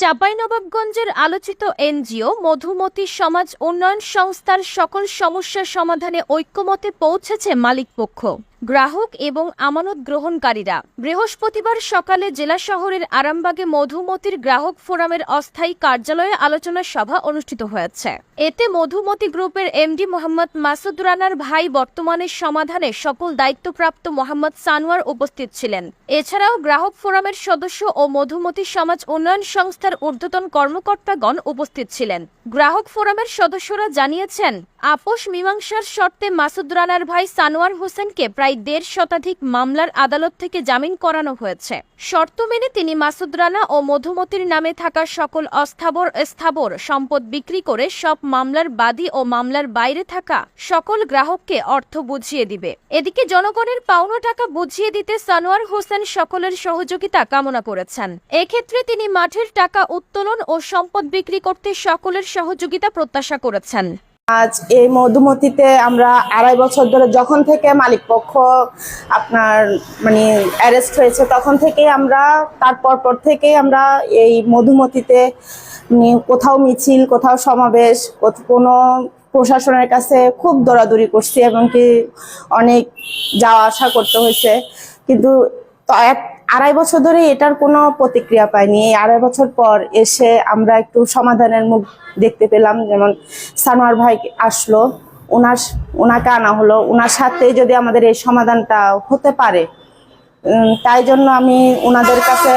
চাঁপাইনবাবগঞ্জের আলোচিত এনজিও মধুমতি সমাজ উন্নয়ন সংস্থার সকল সমস্যার সমাধানে ঐক্যমতে পৌঁছেছে মালিকপক্ষ, গ্রাহক এবং আমানত গ্রহণকারীরা। বৃহস্পতিবার সকালে জেলা শহরের আরামবাগে মধুমতির গ্রাহক ফোরামের অস্থায়ী কার্যালয়ে আলোচনা সভা অনুষ্ঠিত হয়েছে। এতে মধুমতি গ্রুপের এমডি মোহাম্মদ মাসুদ রানার ভাই বর্তমানে সমাধানে সকল দায়িত্বপ্রাপ্ত মোহাম্মদ সানোয়ার উপস্থিত ছিলেন। এছাড়াও গ্রাহক ফোরামের সদস্য ও মধুমতি সমাজ উন্নয়ন সংস্থার ঊর্ধ্বতন কর্মকর্তাগণ উপস্থিত ছিলেন। গ্রাহক ফোরামের সদস্যরা জানিয়েছেন, আপোষ মীমাংসার শর্তে মাসুদ রানার ভাই সানোয়ার হোসেনকে প্রায় ১.৫ শতাধিক মামলার আদালত থেকে জামিন করানো হয়েছে। শর্ত মেনে তিনি মাসুদ রানা ও মধুমতির নামে থাকা সকল স্থাবর সম্পদ বিক্রি করে সব মামলার বাদী ও মামলার বাইরে থাকা সকল গ্রাহককে অর্থ বুঝিয়ে দিবে। এদিকে জনগণের পাওনা টাকা বুঝিয়ে দিতে সানোয়ার হোসেন সকলের সহযোগিতা কামনা করেছেন। এক্ষেত্রে তিনি মাঠের টাকা উত্তোলন ও সম্পদ বিক্রি করতে সকলের সহযোগিতা প্রত্যাশা করেছেন। আজ এই মধুমতিতে আমরা ২.৫ বছর ধরে যখন থেকে মালিক পক্ষ অ্যারেস্ট হয়েছে তখন থেকে আমরা তারপর থেকেই আমরা এই মধুমতিতে কোথাও মিছিল, কোথাও সমাবেশ, কোনো প্রশাসনের কাছে খুব দৌড়াদৌড়ি করছি এবং কি অনেক যাওয়া আসা করতে হয়েছে, কিন্তু ২.৫ বছর ধরে এটার কোনো প্রতিক্রিয়া পাইনি। এই ২.৫ বছর পর এসে আমরা একটু সমাধানের মুখ দেখতে পেলাম। যেমন সানোয়ার ভাই আসলো, ওনাকে আনা হলো, ওনার সাথে যদি আমাদের এই সমাধানটা হতে পারে, তাই জন্য আমি ওনাদের কাছে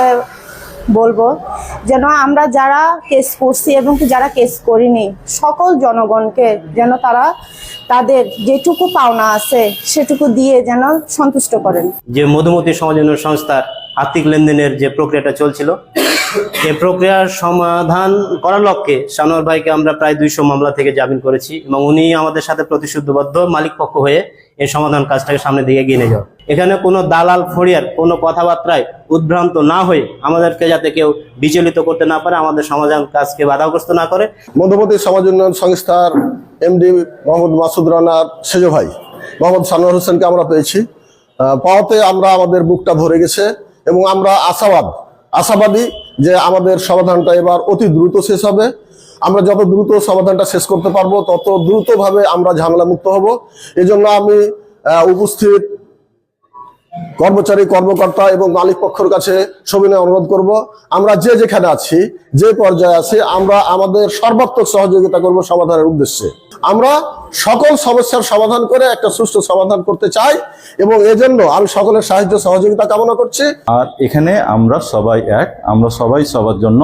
বলবো যেন আমরা যারা কেস করছি এবং যারা কেস করিনি সকল জনগণকে যেন তারা তাদের যেটুকু পাওনা আছে সেটুকু দিয়ে যেন সন্তুষ্ট করেন। যে মধুমতি সমাজ উন্নয়ন সংস্থার আর্থিক লেনদেনের যে প্রক্রিয়াটা চলছিল, এই প্রক্রিয়ার সমাধান করার লক্ষ্যে সানোয়ার ভাইকে আমরা প্রায় ২০০ মামলা থেকে জামিন করেছি এবং উনি আমাদের সাথে প্রতিশ্রুতিবদ্ধ মালিক পক্ষ হয়ে এই সমাধান কাজটাকে সামনে দিকে এগিয়ে নিয়ে যাওয়া। এখানে কোনো দালাল ফড়িয়ার কোনো কথাবার্তায় উদ্ভ্রান্ত না হয়ে আমাদেরকে যাতে কেউ বিচলিত করতে না পারে, আমাদের সমাধান কাজকে বাধাগ্রস্ত না করে। মধুমতি সমাজ উন্নয়ন সংস্থার এমডি মোহাম্মদ মাসুদ রানার সেজ ভাই মোহাম্মদ সানোয়ার হোসেনকে আমরা পেয়েছি। পাওয়াতে আমরা আমাদের বুকটা ভরে গেছে এবং আমরা আশাবাদী যে আমাদের সমাধানটা এবার অতি দ্রুত শেষ হবে। আমরা যত দ্রুত সমাধানটা শেষ করতে পারবো তত দ্রুতভাবে আমরা ঝামেলা মুক্ত হব। এজন্য আমি উপস্থিত কর্মচারী, কর্মকর্তা এবং মালিক পক্ষের কাছে সবিনয় অনুরোধ করব, আমরা যে যেখানে আছি, যে পর্যায়ে আছি, আমরা আমাদের সর্বাত্মক সহযোগিতা করব সমাধানের উদ্দেশ্যে। আমরা সকল সমস্যার সমাধান করে একটা সুষ্ঠু সমাধান করতে চাই এবং এজন্য আমি সকলের সাহায্য সহযোগিতা কামনা করছি। আর এখানে আমরা সবাই এক, আমরা সবাই সবার জন্য